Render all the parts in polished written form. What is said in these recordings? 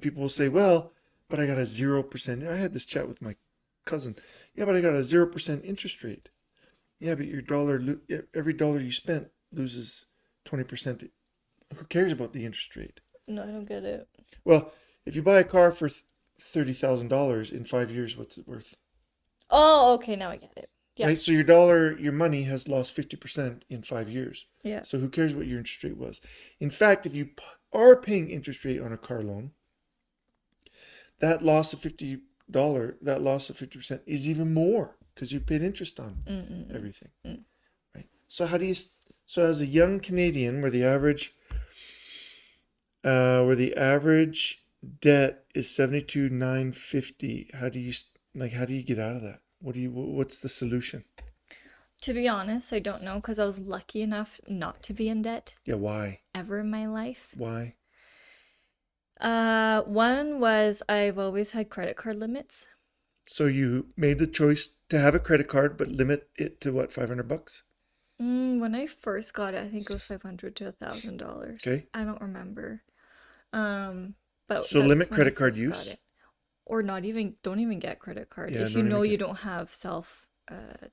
people will say, well, but I got a 0%. I had this chat with my cousin. Yeah, but I got a 0% interest rate. Yeah, but every dollar you spent loses 20%. Who cares about the interest rate? No, I don't get it. Well, if you buy a car for $30,000 in 5 years, what's it worth? Oh, okay, now I get it. Yeah. Right? So your money has lost 50% in 5 years. Yeah. So who cares what your interest rate was? In fact, if you are paying interest rate on a car loan, that loss of that loss of 50% is even more because you've paid interest on everything. Right? So so as a young Canadian where the average debt is 72,950, how do you get out of that? What's the solution? To be honest, I don't know because I was lucky enough not to be in debt Yeah, why? ever in my life. Why? One was I've always had credit card limits. So you made the choice to have a credit card, but limit it to what, $500? When I first got it, I think it was $500 to $1,000. Okay. I don't remember. But So that's limit when I credit card first got use? it. Or don't even get credit card. Yeah, If you know you don't have self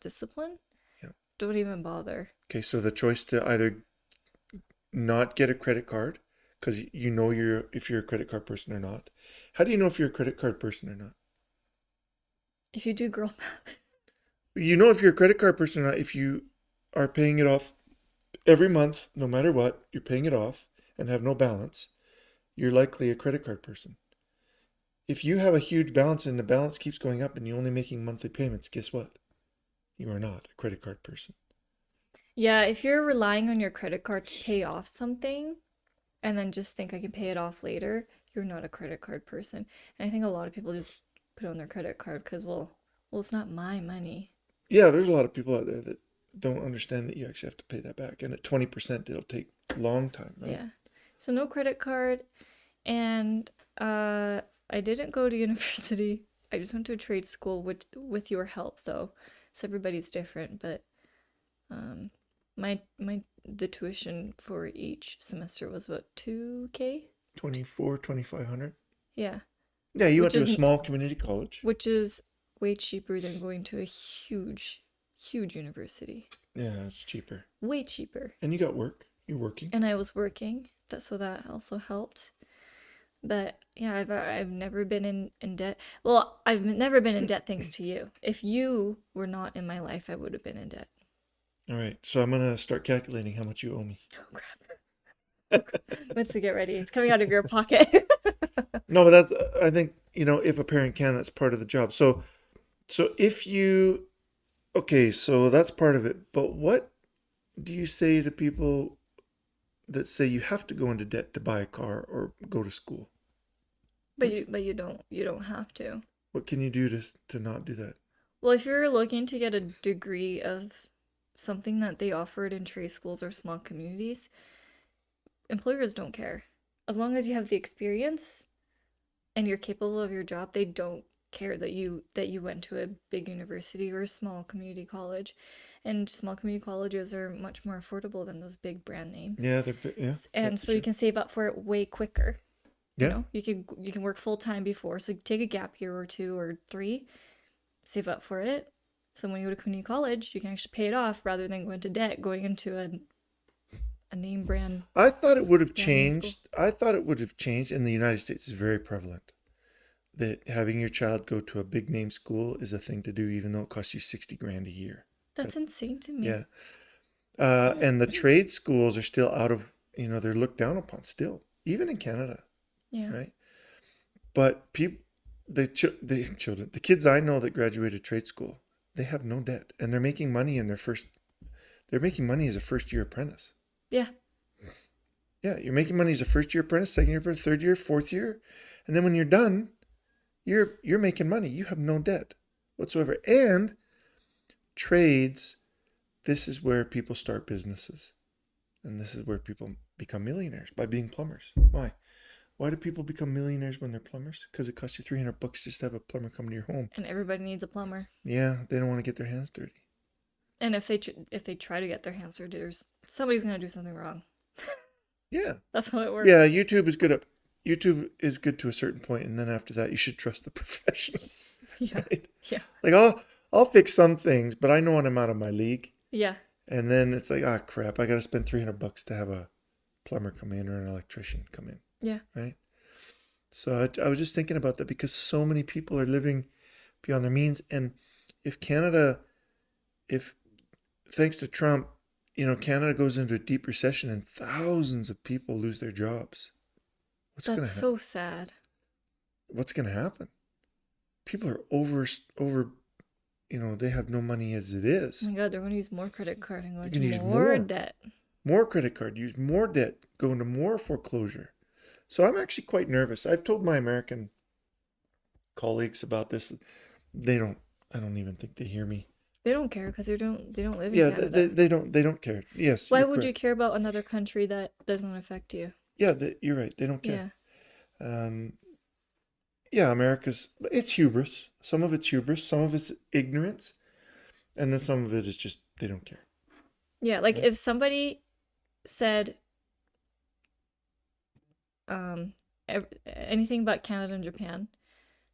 discipline, Yeah. don't even bother. Okay, so the choice to either not get a credit card because you know if you're a credit card person or not. How do you know if you're a credit card person or not? If you do girl math. You know if you're a credit card person or not if you are paying it off every month, no matter what, you're paying it off and have no balance, you're likely a credit card person. If you have a huge balance and the balance keeps going up and you're only making monthly payments, guess what? You are not a credit card person. Yeah, if you're relying on your credit card to pay off something and then just think I can pay it off later, you're not a credit card person. And I think a lot of people just put it on their credit card because, well, it's not my money. Yeah, there's a lot of people out there that don't understand that you actually have to pay that back. And at 20%, it'll take a long time, right? Yeah. So no credit card. And I didn't go to university. I just went to a trade school with your help, though. So everybody's different, but the tuition for each semester was what, $2,000? 2,500. Yeah. Yeah, you went to a small community college. Which is way cheaper than going to a huge university. Yeah, it's cheaper. Way cheaper. And you got work. You're working. And I was working, so that also helped. But yeah, I've never been in debt. Well, I've never been in debt thanks to you. If you were not in my life, I would have been in debt. All right, so I'm gonna start calculating how much you owe me. Oh crap! Let's get ready. It's coming out of your pocket. No, but I think if a parent can, that's part of the job. So if you, okay, so that's part of it. But what do you say to people that say you have to go into debt to buy a car or go to school? But you don't have to. What can you do to not do that? Well, if you're looking to get a degree of something that they offered in trade schools or small communities, employers don't care. As long as you have the experience and you're capable of your job, they don't care that you went to a big university or a small community college. And small community colleges are much more affordable than those big brand names. Yeah, and so you can save up for it way quicker. Yeah. You can work full time before. So take a gap year or 2 or 3, save up for it. So when you go to community college, you can actually pay it off rather than go into debt, going into a name brand. I thought it would have changed. I thought it would have changed. In the United States, it's very prevalent that having your child go to a big name school is a thing to do, even though it costs you $60,000 a year. That's insane to me. Yeah. And the trade schools are still out of, they're looked down upon still, even in Canada. Yeah. Right. But the kids I know that graduated trade school, they have no debt and they're making money they're making money as a first-year apprentice. Yeah. Yeah. You're making money as a first-year apprentice, second-year apprentice, third year, fourth year. And then when you're done, you're making money. You have no debt whatsoever. And trades, this is where people start businesses. And this is where people become millionaires, by being plumbers. Why? Why do people become millionaires when they're plumbers? Because it costs you $300 just to have a plumber come to your home. And everybody needs a plumber. Yeah, they don't want to get their hands dirty. And if they try to get their hands dirty, somebody's going to do something wrong. Yeah. That's how it works. Yeah, YouTube is good at YouTube is good to a certain point, and then after that, you should trust the professionals, Yeah. right? Yeah. Like I'll fix some things, but I know when I'm out of my league, Yeah. and then it's like, ah, crap, I got to spend $300 to have a plumber come in or an electrician come in, Yeah. right? So I was just thinking about that because so many people are living beyond their means, and if Canada, if thanks to Trump, Canada goes into a deep recession and thousands of people lose their jobs. That's so sad. What's gonna happen? People are over. They have no money as it is. Oh my God, they're going to use more credit card and go They're into gonna use more debt. more credit card, use more debt, go into more foreclosure. So I'm actually quite nervous. I've told my American colleagues about this. They don't. I don't even think they hear me. They don't care because they don't live in Yeah, Canada. they don't care. Yes. Why you're would you correct. care about another country that doesn't affect you? Yeah, you're right. They don't Yeah. care. Um, yeah, it's hubris. Some of it's hubris, some of it's ignorance, and then some of it is just they don't care. Yeah, like Right? if somebody said anything about Canada and Japan,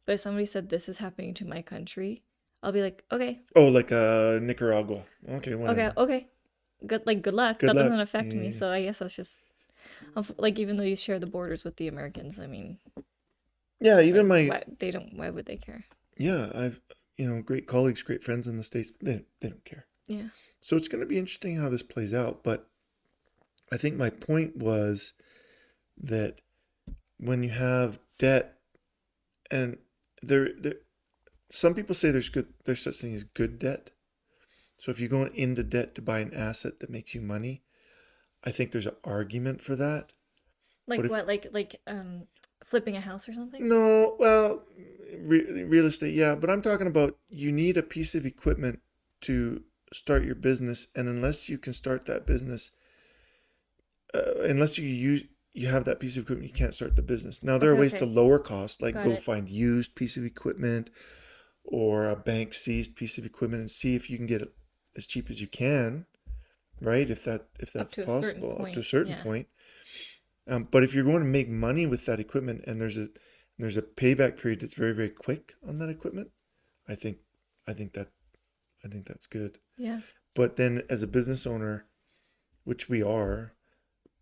but if somebody said this is happening to my country, I'll be like, okay, Oh, like Nicaragua. Okay, whatever. okay. Good luck. Good That luck. doesn't affect Yeah, me. yeah. So I guess that's just like even though you share the borders with the Americans, I mean, Yeah, even like my why would they care? I've great colleagues, great friends in the States. They don't care. Yeah. So it's going to be interesting how this plays out. But I think my point was that when you have debt, and there some people say there's such thing as good debt. So if you're going into debt to buy an asset that makes you money, I think there's an argument for that. Like But if what? Like flipping a house or something? no, well, real estate, yeah, but I'm talking about you need a piece of equipment to start your business, and unless you can start that business, unless you have that piece of equipment, you can't start the business. Now there are Okay, ways to okay. lower costs, like Got go it. find used piece of equipment or a bank seized piece of equipment and see if you can get it as cheap as you can, right? If Up that's to a certain possible, up to a point. certain Yeah. point. But if you're going to make money with that equipment and there's a payback period that's very, very quick on that equipment, I think I think that I think that's good. Yeah. But then as a business owner, which we are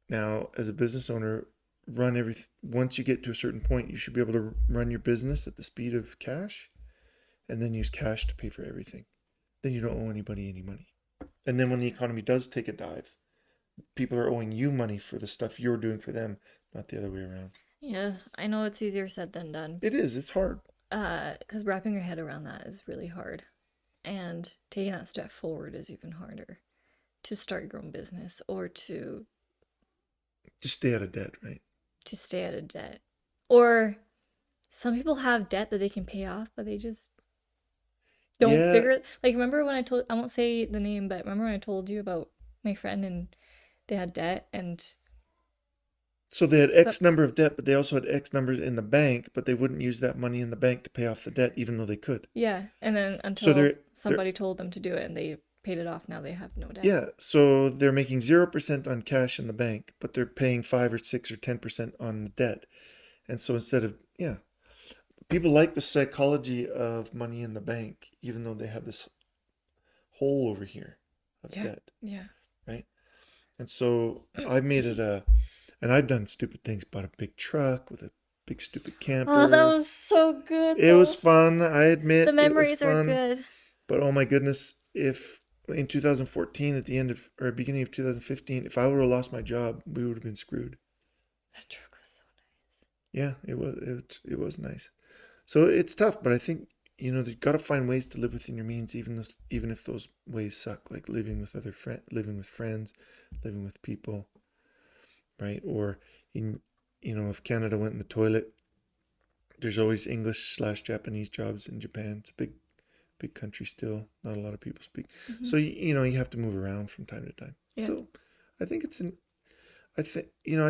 now, as a business owner, run everything once you get to a certain point, you should be able to run your business at the speed of cash and then use cash to pay for everything. Then you don't owe anybody any money. And then when the economy does take a dive, people are owing you money for the stuff you're doing for them, not the other way around. Yeah. I know it's easier said than done. It is, it's hard. Because wrapping your head around that is really hard. And taking that step forward is even harder. To start your own business or to Just stay out of debt, right? stay out of debt. Or some people have debt that they can pay off, but they just don't Yeah. figure it. Like, remember when I won't say the name, but remember when I told you about my friend and they had debt and So they had so, X number of debt, but they also had X numbers in the bank, but they wouldn't use that money in the bank to pay off the debt, even though they could. yeah. And then So until somebody told them to do it and they paid it off, now they have no debt. yeah, so they're making 0% on cash in the bank, but they're paying 5 or 6 or 10% on the debt. And so instead of, yeah, people like the psychology of money in the bank, even though they have this hole over here of Yeah. debt, Yeah. right? And so I made it and I've done stupid things, bought a big truck with a big stupid camper. Oh, that was so good, It was fun, I admit. The It was memories are fun. good. But oh my goodness, if in 2014 at the end of or beginning of 2015, if I would have lost my job, we would have been screwed. That truck was so nice. Yeah, it was nice. So it's tough, but I think you've got to find ways to live within your means, even if those ways suck, like living with living with friends, living with people, right? Or if Canada went in the toilet, there's always English/Japanese jobs in Japan. It's a big country still. Not a lot of people speak. Mm-hmm. So you have to move around from time to time. Yeah. So I think I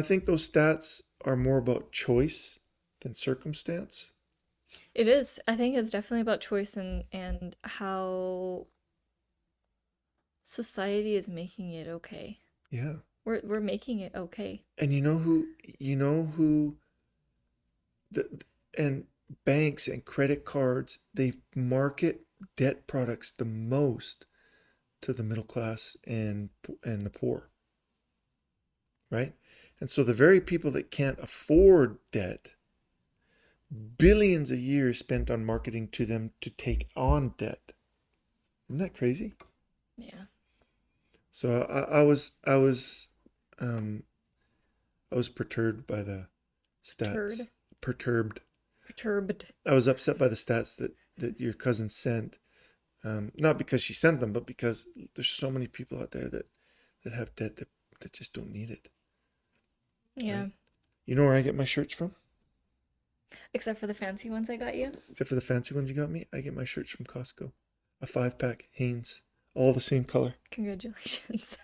think those stats are more about choice than circumstance. It is. I think it's definitely about choice and how society is making it okay. Yeah. We're making it okay. And you know who the, and banks and credit cards, they market debt products the most to the middle class and the poor, right? And so the very people that can't afford debt, billions a year spent on marketing to them to take on debt. Isn't that crazy? Yeah. So um I was perturbed by the Turd. stats. Perturbed. Perturbed. I was upset by the stats that your cousin sent. Not because she sent them, but because there's so many people out there that have debt that just don't need it. Yeah. Right? You know where I get my shirts from? Except for the fancy ones I got you. Except for the fancy ones you got me, I get my shirts from Costco. A 5-pack Hanes, all the same color. Congratulations.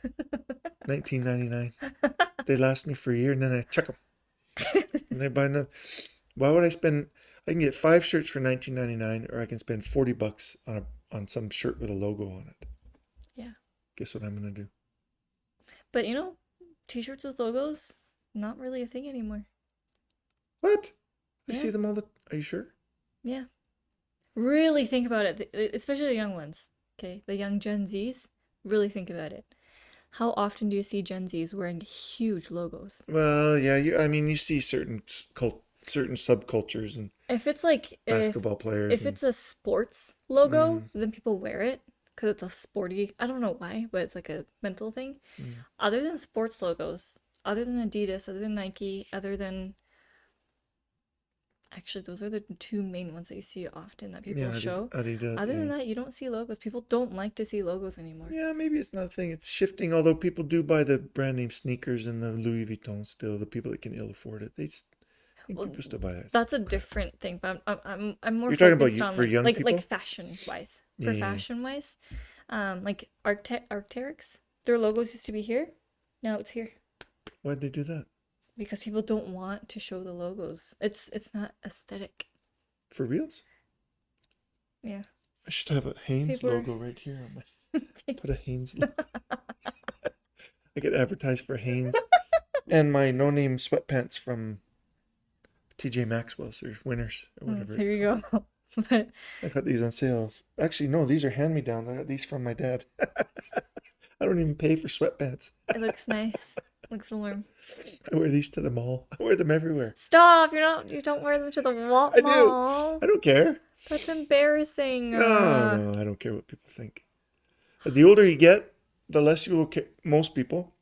$19.99. They last me for a year, and then I chuck them. And I buy another. Why would I spend? I can get 5 shirts for $19.99, or I can spend $40 on some shirt with a logo on it. Yeah. Guess what I'm gonna do? But you know, t-shirts with logos, not really a thing anymore. What? I Yeah. see them all the. Are you sure? Yeah. Really think about it, especially the young ones. Okay, the young Gen Zs. Really think about it. How often do you see Gen Zs wearing huge logos? Well, yeah. I mean, you see certain subcultures and If it's like basketball players. if it's a sports logo, Mm. then people wear it because it's a sporty. I don't know why, but it's like a mental thing. Other than sports logos, other than Adidas, other than Nike, other than actually those are the 2 main ones that you see often that people Yeah, show. Adidas. Other than Yeah. that, you don't see logos. People don't like to see logos anymore. Yeah, maybe it's not a thing. It's shifting. Although people do buy the brand name sneakers and the Louis Vuitton still. The people that can ill afford it, I think Well, people still buy that. That's a different thing, but I'm more You're talking about focused on for young people? like fashion wise. For Yeah. fashion wise, like Arc'teryx, their logos used to be here. Now it's here Why'd they do that? because people don't want to show the logos. It's not aesthetic. For reals? Yeah. I should have a Hanes People are- logo right here on my. Put a Hanes logo. I get advertised for Hanes and my no-name sweatpants from TJ Maxwell's or Winners or whatever. Here it's you go. But I got these on sale. Actually, no, these are hand-me-downs. I got these from my dad. I don't even pay for sweatpants. it looks nice. Looks warm. I wear these to the mall. I wear them everywhere. Stop! You don't wear them to the I do. mall. I don't care. That's embarrassing. No, I don't care what people think. But the older you get, the less you will care. Most people,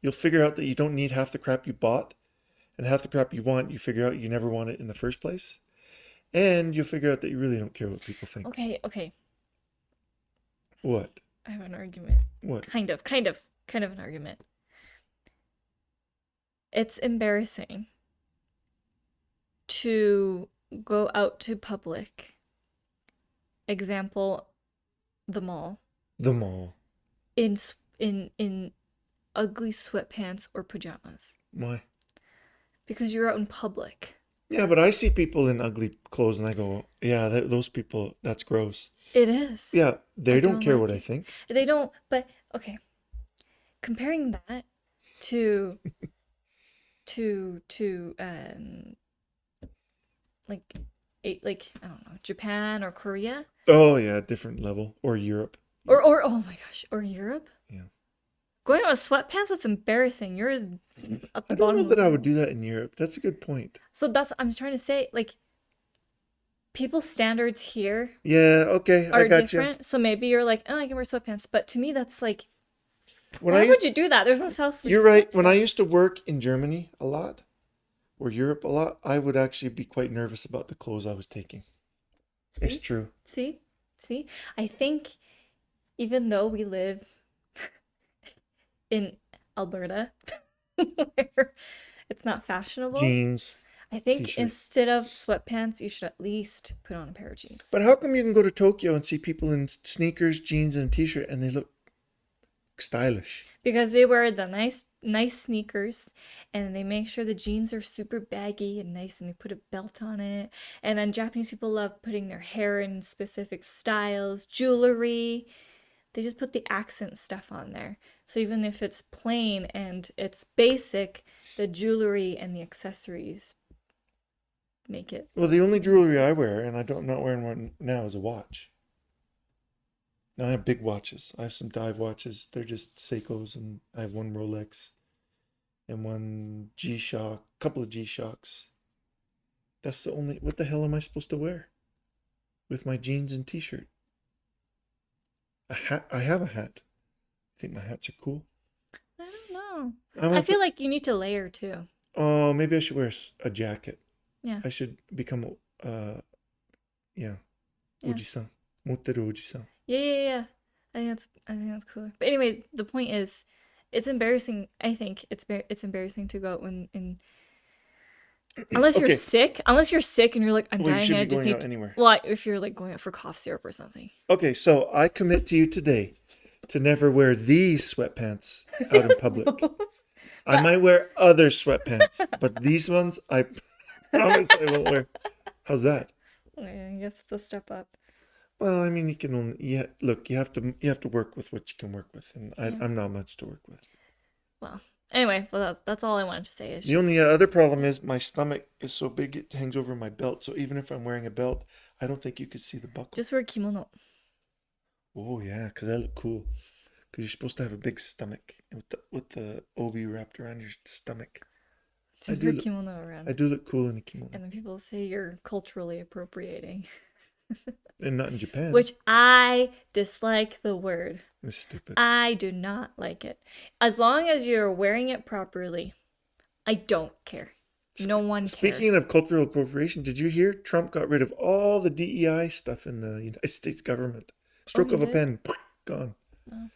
you'll figure out that you don't need half the crap you bought, and half the crap you want, you figure out you never want it in the first place. And you'll figure out that you really don't care what people think. Okay. What? I have an argument. What? Kind of an argument. It's embarrassing to go out to public. Example, the mall. The mall. In ugly sweatpants or pajamas Why? because you're out in public. Yeah, but I see people in ugly clothes and I go, yeah, those people, that's gross. It is. Yeah, they I don't don't care like what I it. think. They don't. But okay, comparing that to like I don't know, Japan or Korea Oh, yeah, different level. Or Europe. or oh my gosh, or Europe. Yeah. Going out with sweatpants, that's embarrassing. You're at the I don't bottom know of that the I would do that in Europe. That's a good point. So I'm trying to say, like, people's standards here Yeah, okay, I are got different. So maybe you're like, oh, I can wear sweatpants. But to me, that's like, you. why would you do that? There's no self-respect. You're right. When I used to work in Germany a lot, or Europe a lot, I would actually be quite nervous about the clothes I was taking. It's See? true. See? I think even though we live in Alberta, where it's not fashionable, Jeans. I think T-shirt. instead of sweatpants, you should at least put on a pair of jeans. But how come you can go to Tokyo and see people in sneakers, jeans, and a t-shirt and they look stylish? Because they wear the nice sneakers and they make sure the jeans are super baggy and nice and they put a belt on it. And then Japanese people love putting their hair in specific styles, jewelry. They just put the accent stuff on there. So even if it's plain and it's basic, the jewelry and the accessories make it. Well, the only jewelry I wear, and I'm not wearing one now, is a watch. Now I have big watches. I have some dive watches. They're just Seikos, and I have one Rolex and one G-Shock, couple of G-Shocks. That's the only. What the hell am I supposed to wear with my jeans and t-shirt? A hat. I have a hat. I think my hats are cool. I don't know. I'm I up- feel like you need to layer too. Oh, maybe I should wear a jacket. Yeah. I should become yeah, Yeah. Oji-san. Moteru Oji-san. Yeah. I think that's cooler. But anyway, the point is, it's embarrassing. I think it's embarrassing to go out when unless you're Okay. sick. Unless you're sick and you're like, I'm Well, you dying should and I be just going need out anywhere. Well, if you're like going out for cough syrup or something. Okay, so I commit to you today to never wear these sweatpants out in public. I might wear other sweatpants, but these ones I promise I won't wear. How's that? I guess it's a step up. Well, I mean, you can only look. You have to work with what you can work with, and Yeah. I'm not much to work with. Well, anyway, that's all I wanted to say. Is The only other problem is my stomach is so big it hangs over my belt. So even if I'm wearing a belt, I don't think you could see the buckle. just wear kimono. Oh yeah, because I look cool. Because you're supposed to have a big stomach with the obi wrapped around your stomach. Just do wear look- kimono around. I do look cool in a kimono, And then people say you're culturally appropriating, and not in Japan. which I dislike the word. It's stupid. I do not like it. As long as you're wearing it properly, I don't care. No one cares. Speaking of cultural appropriation, did you hear Trump got rid of all the DEI stuff in the United States government? Stroke he of a did? pen, gone. Oh.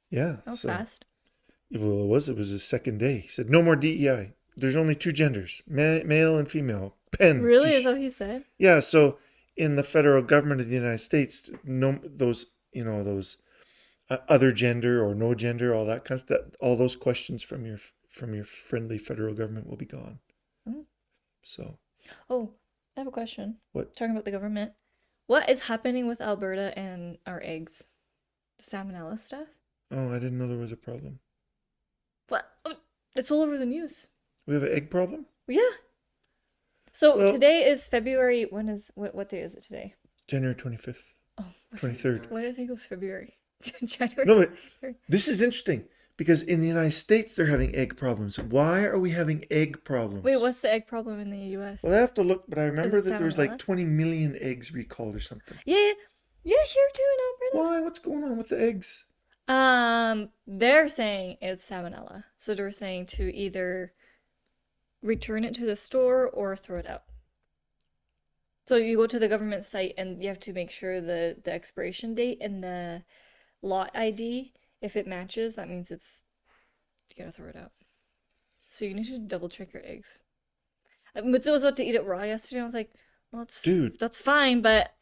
Yeah. That was so- fast. Well, it was his second day. He said, no more DEI. There's only two genders, male and female. Pen. Really? Tish. Is that what he said? Yeah, so in the federal government of the United States, no, those other gender or no gender, all that kind of stuff, all those questions from your friendly federal government will be gone. Mm. So, Oh, I have a question. What? Talking about the government. What is happening with Alberta and our eggs? The salmonella stuff? oh, I didn't know there was a problem. What? Oh, it's all over the news. We have an egg problem? Yeah. So Well- today is February. What day is it today? January 25th, Oh, 23rd. why did I think it was February? January. No, but this is interesting because in the United States, they're having egg problems. Why are we having egg problems? Wait, what's the egg problem in the U.S.? Well, I have to look, but I remember it that there was like salmonella? 20 million eggs recalled or something. Yeah, here too in Alberta. Why? What's going on with the eggs? They're saying it's salmonella. So they're saying to either return it to the store or throw it out. So you go to the government site and you have to make sure the expiration date and the lot ID, if it matches, that means you gotta throw it out. So you need to double check your eggs. Mitsu was about to eat it raw yesterday. I was like, well, Dude. that's fine, but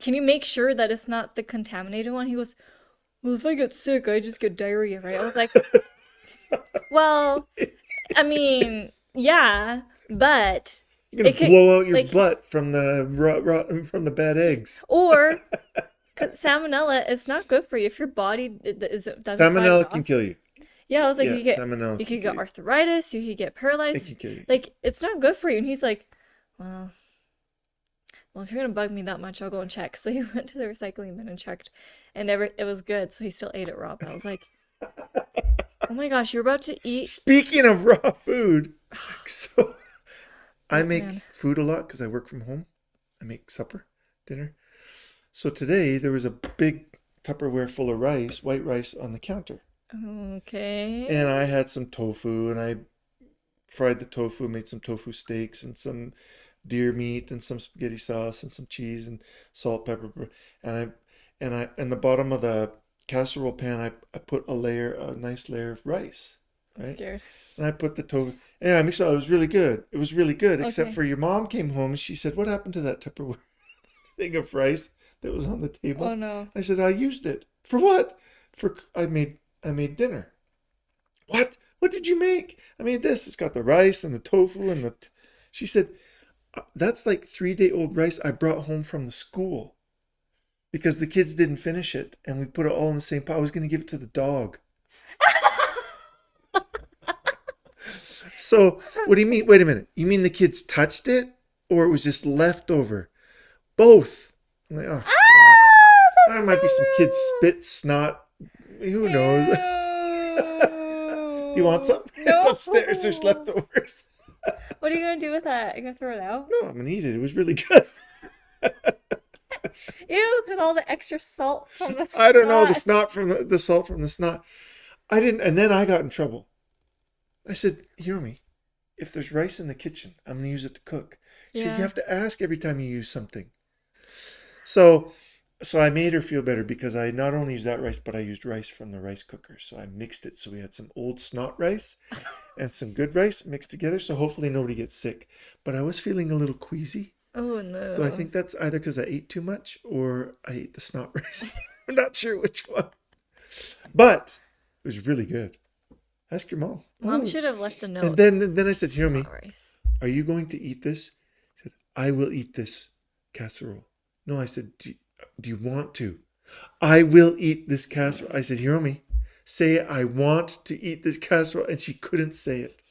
can you make sure that it's not the contaminated one? He goes, well, if I get sick, I just get diarrhea, right? I was like, well, I mean, yeah, but You're gonna it could- blow out your like- butt from the from the bad eggs. or 'cause salmonella is not good for you if your body doesn't Salmonella fight can off. kill you. Yeah, I was like, Yeah, salmonella you can could kill get you. arthritis, you could get It paralyzed. can kill you. Like, it's not good for you. And he's like, well, if you're gonna bug me that much, I'll go and check. So he went to the recycling bin and checked, and it was good. So he still ate it raw. But I was like, oh my gosh, you're about to eat. Speaking of raw food, so I Oh, make man. food a lot because I work from home. I make supper, dinner. So today there was a big Tupperware full of rice, white rice, on the counter. Okay. And I had some tofu, and I fried the tofu, made some tofu steaks, and some deer meat, and some spaghetti sauce, and some cheese, and salt, pepper. And in the bottom of the casserole pan, I put a nice layer of rice, I'm right? scared. And I put the tofu. And I mixed it. It was really good. It was really good, except Okay. for your mom came home and she said, "What happened to that Tupperware thing of rice that was on the table?" Oh no. I said, "I used it. For what? I made dinner." What? What did you make? I made this. It's got the rice and the tofu and She said, "That's like 3-day-old rice I brought home from the school because the kids didn't finish it and we put it all in the same pot. I was going to give it to the dog." So, what do you mean? Wait a minute. You mean the kids touched it? or it was just leftover. Both. I'm like, oh, Ah, God. that's There might so be some kids rude. spit, snot. Who knows? Do you want Ew. some? It's upstairs. There's No. leftovers. What are you gonna do with that? You gonna throw it out? No, I'm gonna eat it. It was really good. Ew, because all the extra salt from the I don't know, the snot. snot from the salt from the snot. I didn't, and then I got in trouble. I said, hear me. If there's rice in the kitchen, I'm gonna use it to cook. She said, you Yeah. have to ask every time you use something. So, so I made her feel better because I not only used that rice, but I used rice from the rice cooker. So I mixed it. So we had some old snot rice and some good rice mixed together. So hopefully nobody gets sick. But I was feeling a little queasy. Oh So I no. think that's either because I ate too much or I ate the snot rice. I'm not sure which one. But it was really good. Ask your mom. Mom Oh, should have left a and note. then I said, hear me. Snot rice. Are you going to eat this? He said, I will eat this casserole. No, I said, do you want to? I will eat this casserole. I said, hear me. Say, I want to eat this casserole. And she couldn't say it.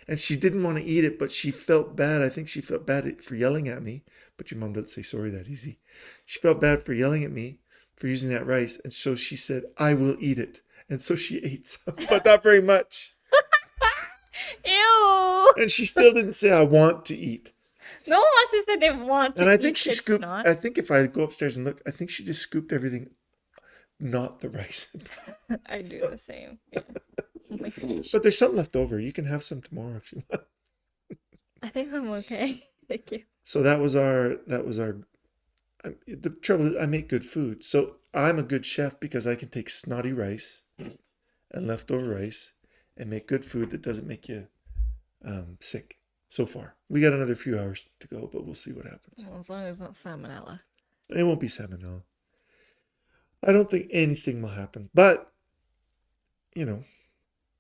And she didn't want to eat it, but she felt bad. I think she felt bad for yelling at me. But your mom doesn't say sorry that easy. She felt bad for yelling at me for using that rice. And so she said, I will eat it. And so she ate some, but not very much. Ew. And she still didn't say, I want to eat. No one wants to say they want to And I eat think she kid scooped, snot. I think if I go upstairs and look, I think she just scooped everything, not the rice. I do the same. Yeah. Oh my gosh. But there's some left over. You can have some tomorrow if you want. I think I'm okay. Thank you. So the trouble is I make good food. So I'm a good chef because I can take snotty rice and leftover rice and make good food that doesn't make you sick. So far, we got another few hours to go, but we'll see what happens. Well, as long as it's not salmonella. It won't be salmonella. I don't think anything will happen, but you know,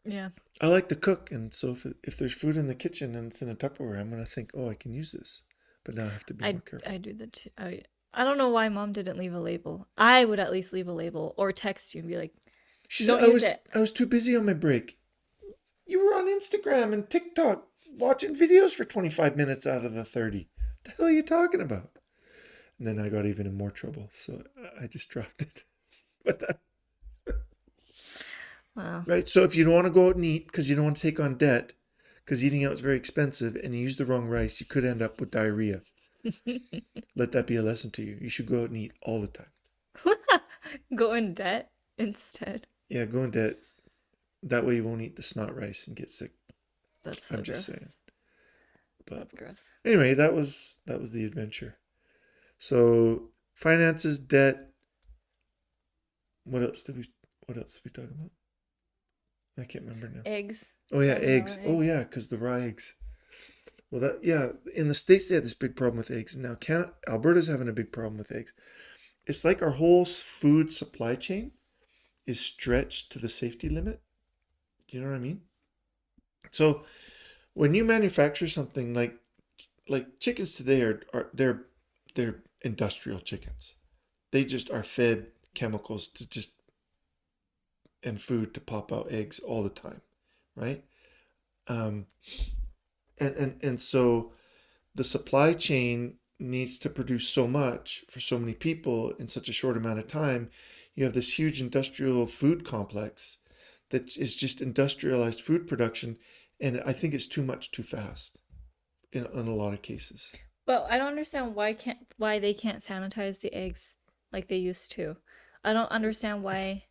Yeah. I like to cook, and so if there's food in the kitchen and it's in a Tupperware, I'm gonna think, oh, I can use this. But now I have to be more careful. I do the two. I don't know why mom didn't leave a label. I would at least leave a label or text you and be like, She said, don't use it. I was too busy on my break. You were on Instagram and TikTok watching videos for 25 minutes out of the 30. What the hell are you talking about? And then I got even in more trouble, so I just dropped it. But that, Wow. right? So if you don't want to go out and eat because you don't want to take on debt, because eating out is very expensive, and you use the wrong rice, you could end up with diarrhea. Let that be a lesson to you. You should go out and eat all the time. Go in debt instead. Yeah, go in debt. That way you won't eat the snot rice and get sick. That's so I'm gross. just saying. But That's gross. anyway, that was the adventure. So finances, debt. What else did we talk about? I can't remember now. Eggs. Oh yeah, Salmonella eggs. Oh yeah, because the raw eggs. Well, in the States they had this big problem with eggs. Now Alberta's having a big problem with eggs. It's like our whole food supply chain is stretched to the safety limit. Do you know what I mean? So when you manufacture something like chickens today they're industrial chickens. They just are fed chemicals to just and food to pop out eggs all the time, right? Um, and so the supply chain needs to produce so much for so many people in such a short amount of time. You have this huge industrial food complex that is just industrialized food production, and I think it's too much too fast in a lot of cases. But I don't understand why they can't sanitize the eggs like they used to. I don't understand why.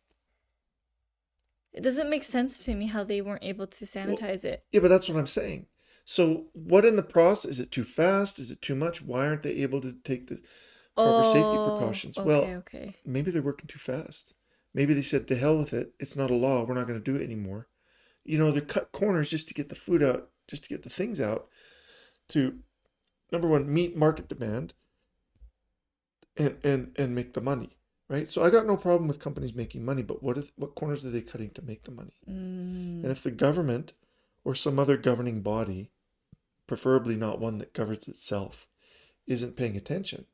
It doesn't make sense to me how they weren't able to sanitize it. Yeah, but that's what I'm saying. So what in the process? Is it too fast? Is it too much? Why aren't they able to take the proper safety precautions? Well, Okay. maybe they're working too fast. Maybe they said, to hell with it. It's not a law. We're not going to do it anymore. You know, they cut corners just to get the food out, just to get the things out to, number one, meet market demand and make the money, right? So I got no problem with companies making money, but what corners are they cutting to make the money? And if the government or some other governing body, preferably not one that governs itself, isn't paying attention,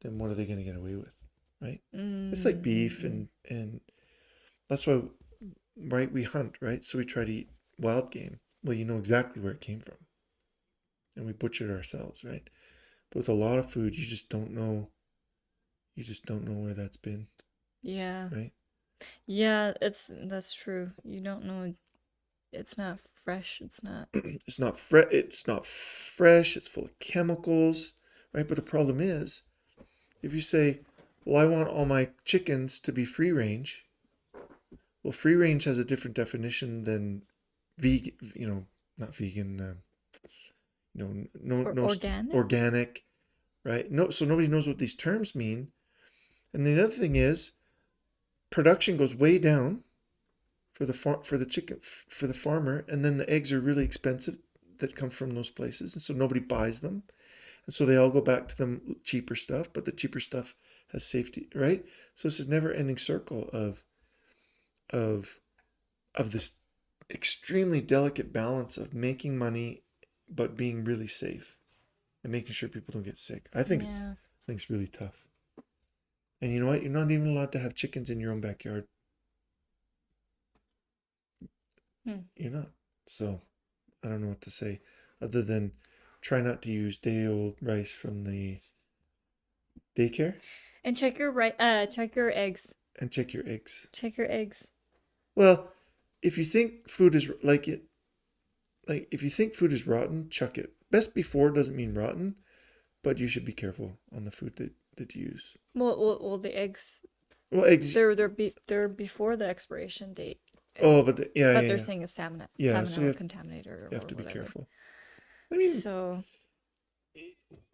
then what are they going to get away with, right? It's like beef and that's why, right, we hunt, right? So we try to eat wild game. Well, you know exactly where it came from. And we butcher it ourselves, right? But with a lot of food, you just don't know. You just don't know where that's been, Yeah. right? Yeah, that's true. You don't know. It's not fresh. It's not. It's not fresh. It's not fresh. It's full of chemicals, right? But the problem is, if you say, "Well, I want all my chickens to be free range," well, free range has a different definition than vegan. Not vegan. Or No organic? organic, right? No, so nobody knows what these terms mean. And the other thing is, production goes way down for the chicken for the farmer, and then the eggs are really expensive that come from those places, and so nobody buys them, and so they all go back to the cheaper stuff. But the cheaper stuff has safety, right? So it's this never-ending circle of of this extremely delicate balance of making money but being really safe and making sure people don't get sick. Yeah. I think it's really tough. And you know what? You're not even allowed to have chickens in your own backyard. You're not. So I don't know what to say other than try not to use day-old rice from the daycare And check your eggs. and check your eggs. Check your eggs. Well, if you think food is if you think food is rotten, chuck it. Best before doesn't mean rotten, but you should be careful on the food that you use. Well, the eggs. Well, eggs. They're before the expiration date. Oh, but But yeah, they're saying it's salmonella, yeah. So salmonella contaminated or you have to be whatever. careful. I mean, So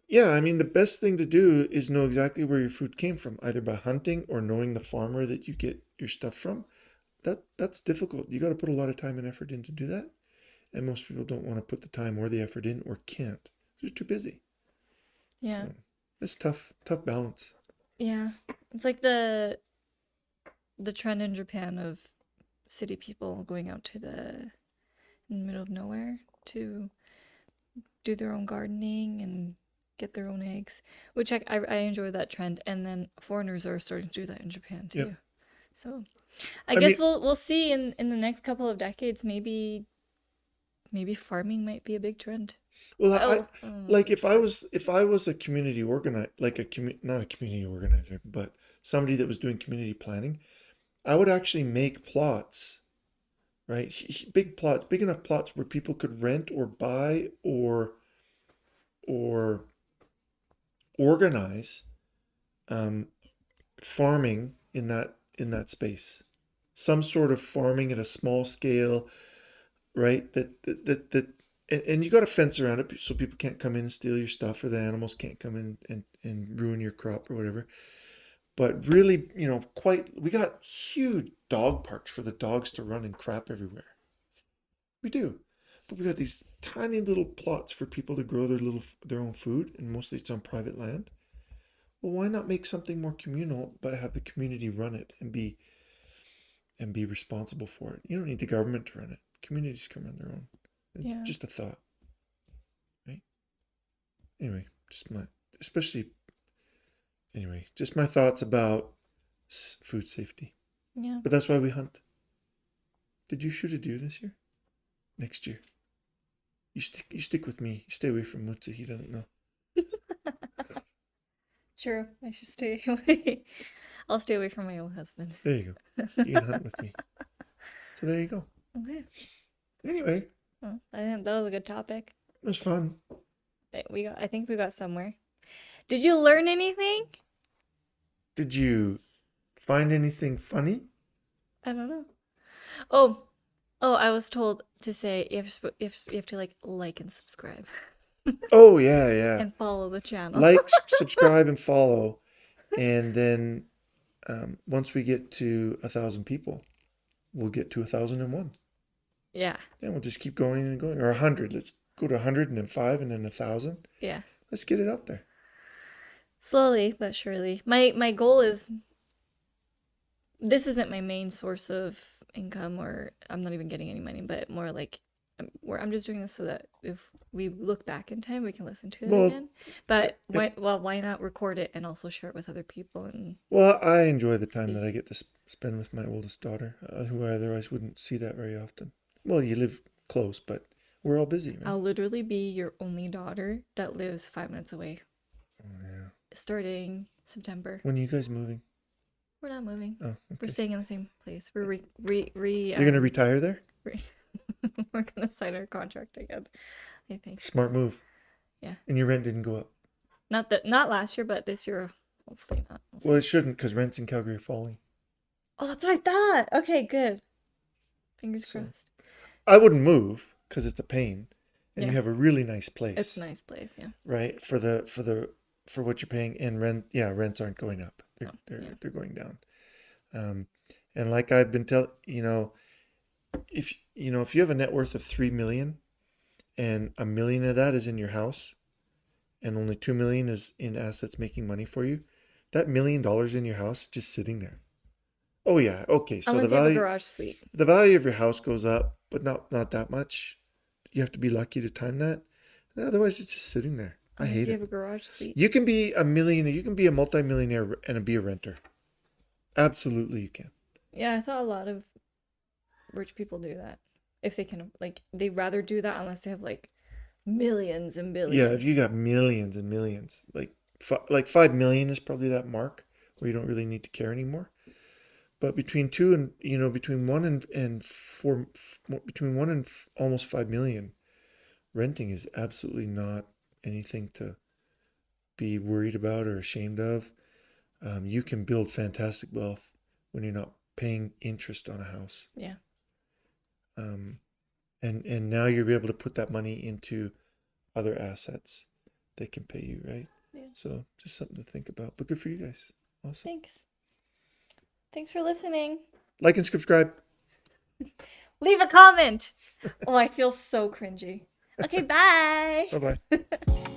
yeah, I mean, the best thing to do is know exactly where your food came from, either by hunting or knowing the farmer that you get your stuff from. That's difficult. You got to put a lot of time and effort in to do that, and most people don't want to put the time or the effort in or can't. They're too busy. yeah, So it's tough balance. yeah. It's like the trend in Japan of city people going out to the middle of nowhere to do their own gardening and get their own eggs, which I enjoy that trend. And then foreigners are starting to do that in Japan too. Yep. So I I guess mean, we'll see in the next couple of decades. Maybe farming might be a big trend. well, Oh, like if I was a community organizer, like not a community organizer, but somebody that was doing community planning, I would actually make plots, right? Big plots, big enough plots where people could rent or buy or organize farming in that space. Some sort of farming at a small scale, right? And you got to fence around it so people can't come in and steal your stuff, or the animals can't come in and ruin your crop or whatever. But really, we got huge dog parks for the dogs to run and crap everywhere. We do. But we got these tiny little plots for people to grow their own food, and mostly it's on private land. Well, why not make something more communal, but have the community run it and be responsible for it? You don't need the government to run it. Communities can run their own. It's yeah. just a thought, right? Anyway, just my thoughts about food safety. Yeah. But that's why we hunt. Did you shoot a deer this year? Next year. You stick with me. You stay away from Mutsu. He doesn't know. True. I should stay away. I'll stay away from my own husband. There you go. You can hunt with me. So there you go. Okay. Anyway, Well, I think that was a good topic. it was fun. I think we got somewhere. Did you learn anything? Did you find anything funny? I don't know. Oh, I was told to say you have to like and subscribe Oh, yeah. and follow the channel. Like, subscribe, and follow. And then once we get to 1,000 people, we'll get to 1,001. Yeah. And we'll just keep going and going. Or 100. Let's go to 100 and then 5 and then 1,000. Yeah. Let's get it out there. Slowly but surely. My goal is this isn't my main source of income, or I'm not even getting any money, but more like I'm just doing this so that if we look back in time, we can listen to it again. But why not record it and also share it with other people? And Well, I enjoy the time that I get to spend with my oldest daughter, who I otherwise wouldn't see that very often. Well, you live close, but we're all busy, right? I'll literally be your only daughter that lives 5 minutes away. starting September. When are you guys moving? We're not moving. Oh, We're okay. staying in the same place. We're You're gonna retire there? we're gonna sign our contract again, I think. Smart move. Yeah. And your rent didn't go up. Not last year, but this year, hopefully not. We'll see. Well, it shouldn't, because rents in Calgary are falling. Oh, that's what I thought. Okay, good. Fingers So- crossed. I wouldn't move because it's a pain, and Yeah. you have a really nice place. It's a nice place, yeah. Right, for what you're paying, and rents aren't going up. They're going down. And like I've been if you have a net worth of 3 million, and $1 million of that is in your house, and only 2 million is in assets making money for you, that $1 million in your house just sitting there. Oh yeah, okay. So Unless you have a garage suite. the value of your house goes up, but not that much. You have to be lucky to time that. Otherwise, it's just sitting there. I Unless hate you it. have a garage suite. You can be a millionaire. You can be a multimillionaire and be a renter. Absolutely, you can. Yeah, I thought a lot of rich people do that. If they can, like, they'd rather do that unless they have, like, millions and billions. Yeah, if you got millions and millions, like 5 million is probably that mark where you don't really need to care anymore. But between 2 and between 1 and 4, between 1 and almost 5 million, renting is absolutely not anything to be worried about or ashamed of. You can build fantastic wealth when you're not paying interest on a house. Yeah. And now you'll be able to put that money into other assets that can pay you, right? Yeah. So just something to think about. But good for you guys. Awesome. Thanks for listening. Like and subscribe. Leave a comment. Oh, I feel so cringy. Okay, bye. Bye-bye.